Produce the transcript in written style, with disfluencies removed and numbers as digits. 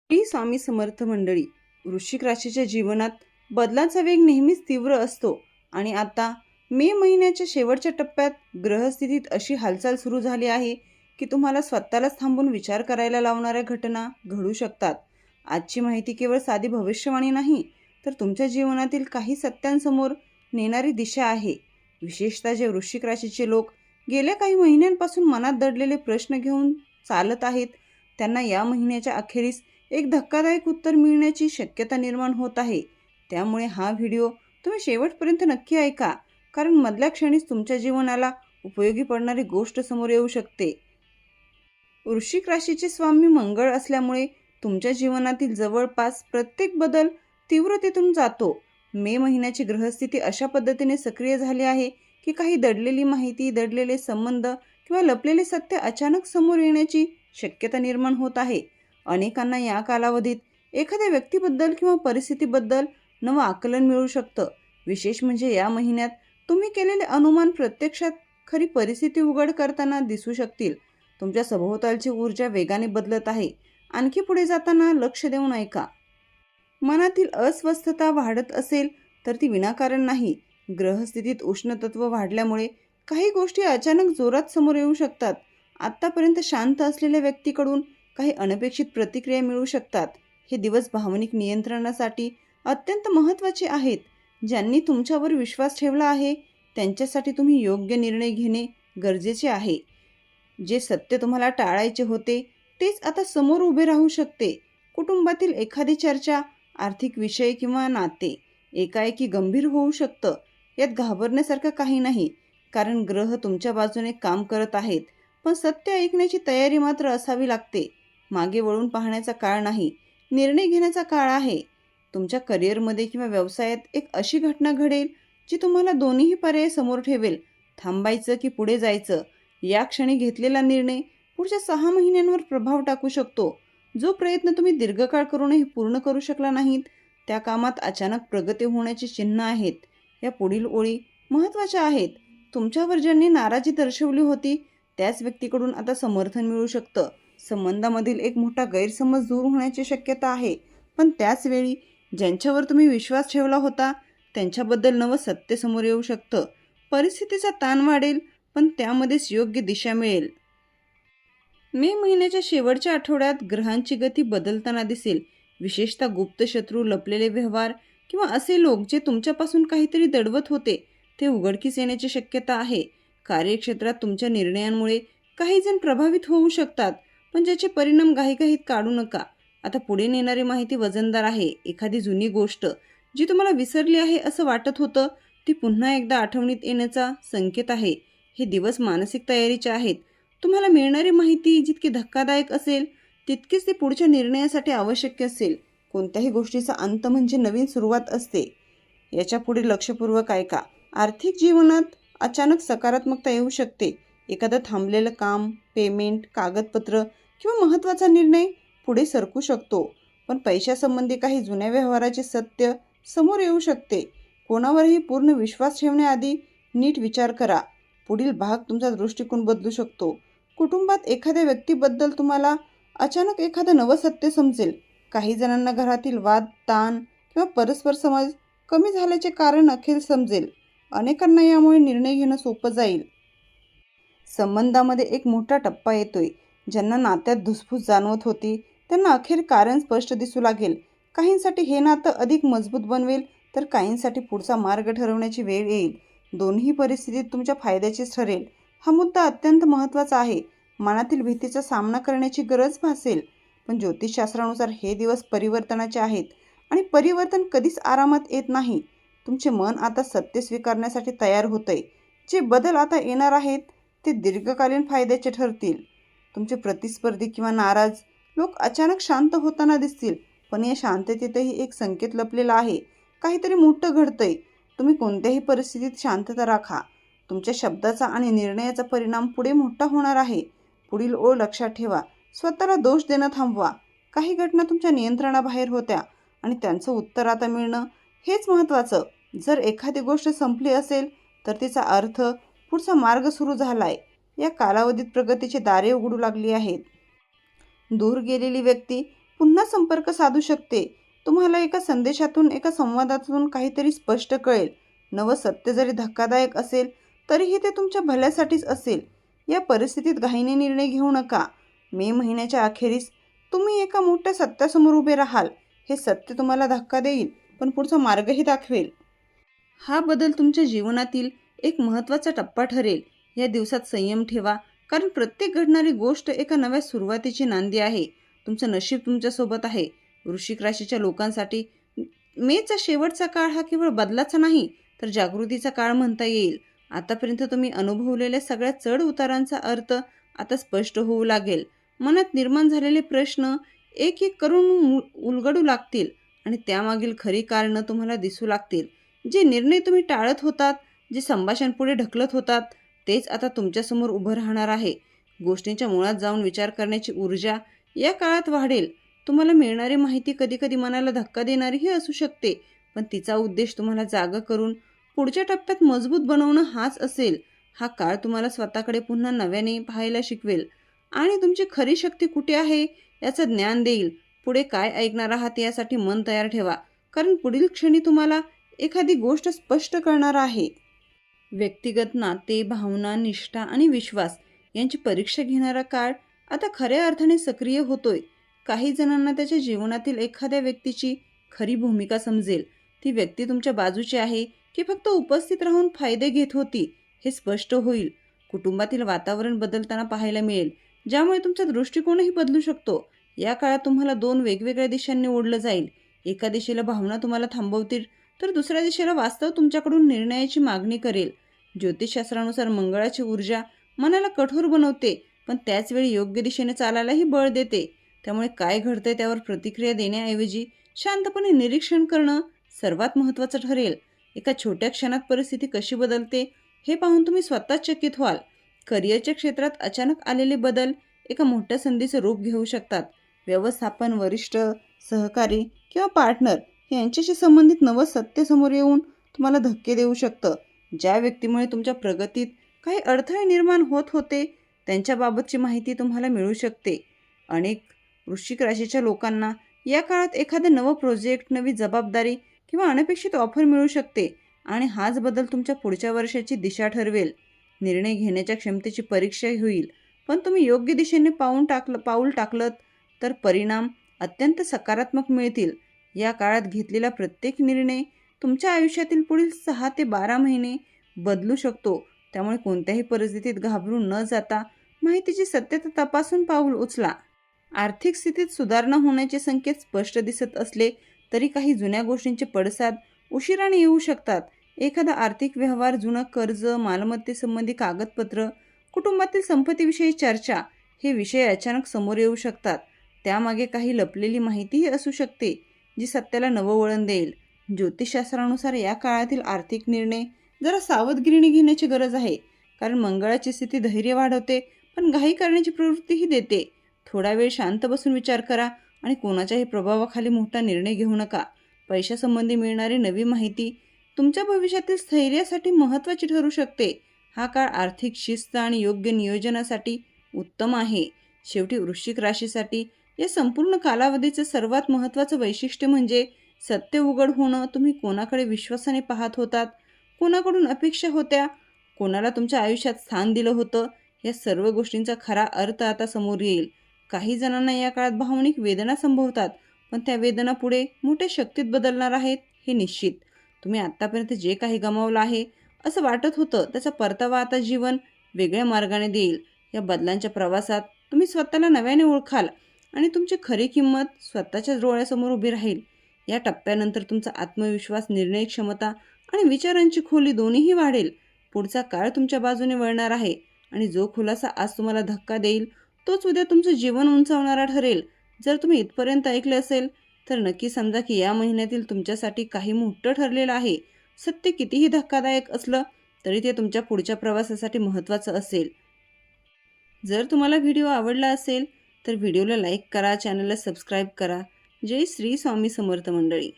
श्री स्वामी समर्थ मंडळी. वृश्चिक राशीच्या जीवनात बदलाचा वेग नेहमीच तीव्र असतो आणि आता मे महिन्याच्या शेवटच्या टप्प्यात ग्रहस्थितीत अशी हालचाल सुरू झाली आहे की तुम्हाला स्वतःलाच थांबून विचार करायला लावणाऱ्या घटना घडू शकतात. आजची माहिती केवळ साधी भविष्यवाणी नाही, तर तुमच्या जीवनातील काही सत्यांसमोर नेणारी दिशा आहे. विशेषतः जे वृश्चिक राशीचे लोक गेल्या काही महिन्यांपासून मनात दडलेले प्रश्न घेऊन चालत आहेत, त्यांना या महिन्याच्या अखेरीस एक धक्कादायक उत्तर मिळण्याची शक्यता निर्माण होत आहे. त्यामुळे हा व्हिडिओ तुम्ही शेवटपर्यंत नक्की ऐका, कारण मधल्या क्षणीच तुमच्या जीवनाला उपयोगी पडणारी गोष्ट समोर येऊ शकते. वृश्चिक राशीचे स्वामी मंगळ असल्यामुळे तुमच्या जीवनातील जवळपास प्रत्येक बदल तीव्रतेतून जातो. मे महिन्याची ग्रहस्थिती अशा पद्धतीने सक्रिय झाली आहे की काही दडलेली माहिती, दडलेले संबंध किंवा लपलेले सत्य अचानक समोर येण्याची शक्यता निर्माण होत आहे. अनेकांना या कालावधीत एखाद्या व्यक्तीबद्दल किंवा परिस्थितीबद्दल नवं आकलन मिळू शकतं. विशेष म्हणजे या महिन्यात तुम्ही केलेले अनुमान प्रत्यक्षात खरी परिस्थिती उघड करताना दिसू शकतील. तुमच्या सभोवतालची ऊर्जा वेगाने बदलत आहे. आणखी पुढे जाताना लक्ष देऊन ऐका. मनातील अस्वस्थता वाढत असेल तर ती विनाकारण नाही. ग्रहस्थितीत उष्णतत्व वाढल्यामुळे काही गोष्टी अचानक जोरात समोर येऊ शकतात. आत्तापर्यंत शांत असलेल्या व्यक्तीकडून काही अनपेक्षित प्रतिक्रिया मिळू शकतात. हे दिवस भावनिक नियंत्रणासाठी अत्यंत महत्त्वाचे आहेत. ज्यांनी तुमच्यावर विश्वास ठेवला आहे त्यांच्यासाठी तुम्ही योग्य निर्णय घेणे गरजेचे आहे. जे सत्य तुम्हाला टाळायचे होते तेच आता समोर उभे राहू शकते. कुटुंबातील एखादी चर्चा, आर्थिक विषय किंवा नाते एकाएकी गंभीर होऊ शकतं. यात घाबरण्यासारखं काही नाही, कारण ग्रह तुमच्या बाजूने काम करत आहेत. पण सत्य ऐकण्याची तयारी मात्र असावी लागते. मागे वळून पाहण्याचा काळ नाही, निर्णय घेण्याचा काळ आहे. तुमच्या करिअरमध्ये किंवा व्यवसायात एक अशी घटना घडेल जी तुम्हाला दोन्हीही पर्याय समोर ठेवेल. थांबायचं की पुढे जायचं, या क्षणी घेतलेला निर्णय पुढच्या 6 महिन्यांवर प्रभाव टाकू शकतो. जो प्रयत्न तुम्ही दीर्घकाळ करूनही पूर्ण करू शकला नाहीत, त्या कामात अचानक प्रगती होण्याची चिन्ह आहेत. या पुढील ओळी महत्त्वाच्या आहेत. तुमच्यावर ज्यांनी नाराजी दर्शवली होती त्याच व्यक्तीकडून आता समर्थन मिळू शकतं. संबंधामधील एक मोठा गैरसमज दूर होण्याची शक्यता आहे. पण त्याच वेळी ज्यांच्यावर तुम्ही विश्वास ठेवला होता त्यांच्याबद्दल नवं सत्य समोर येऊ शकतं. परिस्थितीचा ताण वाढेल, पण त्यामध्येच योग्य दिशा मिळेल. मे महिन्याच्या शेवटच्या आठवड्यात ग्रहांची गती बदलताना दिसेल. विशेषतः गुप्त शत्रू, लपलेले व्यवहार किंवा असे लोक जे तुमच्यापासून काहीतरी दडवत होते ते उघडकीस येण्याची शक्यता आहे. कार्यक्षेत्रात तुमच्या निर्णयांमुळे काही जण प्रभावित होऊ शकतात, पण ज्याचे परिणाम घाईघाईत काढू नका. आता पुढे नेणारी माहिती वजनदार आहे. एखादी जुनी गोष्ट जी तुम्हाला विसरली आहे असं वाटत होतं, ती पुन्हा एकदा आठवणीत येण्याचा संकेत आहे. हे दिवस मानसिक तयारीचे आहेत. तुम्हाला मिळणारी माहिती जितकी धक्कादायक असेल तितकीच ती पुढच्या निर्णयासाठी आवश्यक असेल. कोणत्याही गोष्टीचा अंत म्हणजे नवीन सुरुवात असते. याच्या पुढे लक्षपूर्वक ऐका. आर्थिक जीवनात अचानक सकारात्मकता येऊ शकते. एखादं थांबलेलं काम, पेमेंट, कागदपत्र किंवा महत्त्वाचा निर्णय पुढे सरकू शकतो. पण पैशासंबंधी काही जुन्या व्यवहाराचे सत्य समोर येऊ शकते. कोणावरही पूर्ण विश्वास ठेवण्याआधी नीट विचार करा. पुढील भाग तुमचा दृष्टिकोन बदलू शकतो. कुटुंबात एखाद्या व्यक्तीबद्दल तुम्हाला अचानक एखादं नवं सत्य समजेल. काही जणांना घरातील वाद, ताण किंवा परस्पर समज कमी झाल्याचे कारण अखेर समजेल. अनेकांना यामुळे निर्णय घेणं सोपं जाईल. संबंधामध्ये एक मोठा टप्पा येतोय. ज्यांना नात्यात धुसफूस जाणवत होती त्यांना अखेर कारण स्पष्ट दिसू लागेल. काहींसाठी हे नातं अधिक मजबूत बनवेल, तर काहींसाठी पुढचा मार्ग ठरवण्याची वेळ येईल. दोन्ही परिस्थितीत तुमच्या फायद्याचीच ठरेल. हा मुद्दा अत्यंत महत्त्वाचा आहे. मनातील भीतीचा सामना करण्याची गरज भासेल. पण ज्योतिषशास्त्रानुसार हे दिवस परिवर्तनाचे आहेत आणि परिवर्तन कधीच आरामात येत नाही. तुमचे मन आता सत्य स्वीकारण्यासाठी तयार होतंय. जे बदल आता येणार आहेत ते दीर्घकालीन फायद्याचे ठरतील. तुमचे प्रतिस्पर्धी किंवा नाराज लोक अचानक शांत होताना दिसतील, पण या शांततेतही एक संकेत लपलेला आहे. काहीतरी मोठं घडतंय. तुम्ही कोणत्याही परिस्थितीत शांतता राखा. तुमच्या शब्दाचा आणि निर्णयाचा परिणाम पुढे मोठा होणार आहे. पुढील ओळ लक्षात ठेवा. स्वतःला दोष देणं थांबवा. काही घटना तुमच्या नियंत्रणाबाहेर होत्या आणि त्यांचं उत्तर आता मिळणं हेच महत्त्वाचं. जर एखादी गोष्ट संपली असेल तर तिचा अर्थ पुढचा मार्ग सुरू झालाय. या कालावधीत प्रगतीची दारे उघडू लागली आहेत. दूर गेलेली व्यक्ती पुन्हा संपर्क साधू शकते. तुम्हाला एका संदेशातून, एका संवादातून काहीतरी स्पष्ट कळेल. नवं सत्य जरी धक्कादायक असेल तरीही ते तुमच्या भल्यासाठीच असेल. या परिस्थितीत घाईने निर्णय घेऊ नका. मे महिन्याच्या अखेरीस तुम्ही एका मोठ्या सत्यासमोर उभे राहाल. हे सत्य तुम्हाला धक्का देईल, पण पुढचा मार्गही दाखवेल. हा बदल तुमच्या जीवनातील एक महत्त्वाचा टप्पा ठरेल. या दिवसात संयम ठेवा, कारण प्रत्येक घडणारी गोष्ट एका नव्या सुरुवातीची नांदी आहे. तुमचं नशीब तुमच्यासोबत आहे. वृश्चिक राशीच्या लोकांसाठी मेचा शेवटचा काळ हा केवळ बदलाचा नाही, तर जागृतीचा काळ म्हणता येईल. आतापर्यंत तुम्ही अनुभवलेल्या सगळ्या चढ उतारांचा अर्थ आता स्पष्ट होऊ लागेल. मनात निर्माण झालेले प्रश्न एक एक करून उलगडू लागतील आणि त्यामागील खरी कारणं तुम्हाला दिसू लागतील. जे निर्णय तुम्ही टाळत होतात, जे संभाषण पुढे ढकलत होतात, तेच आता तुमच्यासमोर उभं राहणार आहे. गोष्टींच्या मुळात जाऊन विचार करण्याची ऊर्जा या काळात वाढेल. तुम्हाला मिळणारी माहिती कधीकधी मनाला धक्का देणारीही असू शकते, पण तिचा उद्देश तुम्हाला जागं करून पुढच्या टप्प्यात मजबूत बनवणं हाच असेल. हा काळ तुम्हाला स्वतःकडे पुन्हा नव्याने पाहायला शिकवेल आणि तुमची खरी शक्ती कुठे आहे याचं ज्ञान देईल. पुढे काय ऐकणार आहात यासाठी मन तयार ठेवा, कारण पुढील क्षणी तुम्हाला एखादी गोष्ट स्पष्ट करणार आहे. व्यक्तिगत नाते, भावना, निष्ठा आणि विश्वास यांची परीक्षा घेणारा काळ आता खऱ्या अर्थाने सक्रिय होतोय. काही जणांना त्याच्या जीवनातील एखाद्या व्यक्तीची खरी भूमिका समजेल. ती व्यक्ती तुमच्या बाजूची आहे की फक्त उपस्थित राहून फायदे घेत होती हे स्पष्ट होईल. कुटुंबातील वातावरण बदलताना पाहायला मिळेल, ज्यामुळे तुमचा दृष्टिकोनही बदलू शकतो. या काळात तुम्हाला दोन वेगवेगळ्या दिशांनी ओढलं जाईल. एका दिशेला भावना तुम्हाला थांबवतील, तर दुसऱ्या दिशेला वास्तव तुमच्याकडून निर्णयाची मागणी करेल. ज्योतिषशास्त्रानुसार मंगळाची ऊर्जा मनाला कठोर बनवते, पण त्याचवेळी योग्य दिशेने चालायलाही बळ देते. त्यामुळे काय घडतंय त्यावर प्रतिक्रिया देण्याऐवजी शांतपणे निरीक्षण करणं सर्वात महत्त्वाचं ठरेल. एका छोट्या क्षणात परिस्थिती कशी बदलते हे पाहून तुम्ही स्वतःच चकित व्हाल. करिअरच्या क्षेत्रात अचानक आलेले बदल एका मोठ्या संधीचं रूप घेऊ शकतात. व्यवस्थापन, वरिष्ठ, सहकारी किंवा पार्टनर यांच्याशी संबंधित नवं सत्य समोर येऊन तुम्हाला धक्के देऊ शकतं. ज्या व्यक्तीमुळे तुमच्या प्रगतीत काही अडथळे निर्माण होत होते त्यांच्याबाबतची माहिती तुम्हाला मिळू शकते. अनेक वृश्चिक राशीच्या लोकांना या काळात एखादं नवं प्रोजेक्ट, नवी जबाबदारी किंवा अनपेक्षित ऑफर मिळू शकते आणि हाच बदल तुमच्या पुढच्या वर्षाची दिशा ठरवेल. निर्णय घेण्याच्या क्षमतेची परीक्षा होईल, पण तुम्ही योग्य दिशेने पाऊल टाकलं तर परिणाम अत्यंत सकारात्मक मिळतील. या काळात घेतलेला प्रत्येक निर्णय तुमच्या आयुष्यातील पुढील 6 ते 12 महिने बदलू शकतो. त्यामुळे कोणत्याही परिस्थितीत घाबरून न जाता माहितीची सत्यता तपासून पाऊल उचला. आर्थिक स्थितीत सुधारणा होण्याचे संकेत स्पष्ट दिसत असले तरी काही जुन्या गोष्टींचे पडसाद उशिराने येऊ शकतात. एखादा आर्थिक व्यवहार, जुनं कर्ज, मालमत्तेसंबंधी कागदपत्र, कुटुंबातील संपत्तीविषयी चर्चा हे विषय अचानक समोर येऊ शकतात. त्यामागे काही लपलेली माहितीही असू शकते जी सत्याला नवं वळण देईल. ज्योतिषशास्त्रानुसार या काळातील आर्थिक निर्णय जरा सावधगिरीने घेण्याची गरज आहे, कारण मंगळाची स्थिती धैर्य वाढवते पण घाई करण्याची प्रवृत्तीही देते. थोडा वेळ शांत बसून विचार करा आणि कोणाच्याही प्रभावाखाली मोठा निर्णय घेऊ नका. पैशासंबंधी मिळणारी नवी माहिती तुमच्या भविष्यातील स्थैर्यासाठी महत्त्वाची ठरू शकते. हा काळ आर्थिक शिस्त आणि योग्य नियोजनासाठी उत्तम आहे. शेवटी वृश्चिक राशीसाठी या संपूर्ण कालावधीचं सर्वात महत्त्वाचं वैशिष्ट्य म्हणजे सत्य उघड होणं. तुम्ही कोणाकडे विश्वासाने पाहत होतात, कोणाकडून अपेक्षा होत्या, कोणाला तुमच्या आयुष्यात स्थान दिलं होतं, या सर्व गोष्टींचा खरा अर्थ आता समोर येईल. काही जणांना या काळात भावनिक वेदना संभवतात, पण त्या वेदना पुढे मोठ्या शक्तीत बदलणार आहेत हे निश्चित. तुम्ही आत्तापर्यंत जे काही गमावलं आहे असं वाटत होतं त्याचा परतावा आता जीवन वेगळ्या मार्गाने देईल. या बदलांच्या प्रवासात तुम्ही स्वतःला नव्याने ओळखाल आणि तुमची खरी किंमत स्वतःच्याच डोळ्यासमोर उभी राहील. या टप्प्यानंतर तुमचा आत्मविश्वास, निर्णय क्षमता आणि विचारांची खोली दोन्हीही वाढेल. पुढचा काळ तुमच्या बाजूने वळणार आहे आणि जो खुलासा आज तुम्हाला धक्का देईल तोच उद्या तुमचं जीवन उंचावणारा ठरेल. जर तुम्ही इथपर्यंत ऐकले असेल तर नक्की समजा की या महिन्यातील तुमच्यासाठी काही मोठं ठरलेलं आहे. सत्य कितीही धक्कादायक असलं तरी ते तुमच्या पुढच्या प्रवासासाठी महत्त्वाचं असेल. जर तुम्हाला व्हिडिओ आवडला असेल तर व्हिडिओला लाईक करा, चॅनलला सबस्क्राईब करा. जय श्री स्वामी समर्थ मंडळी.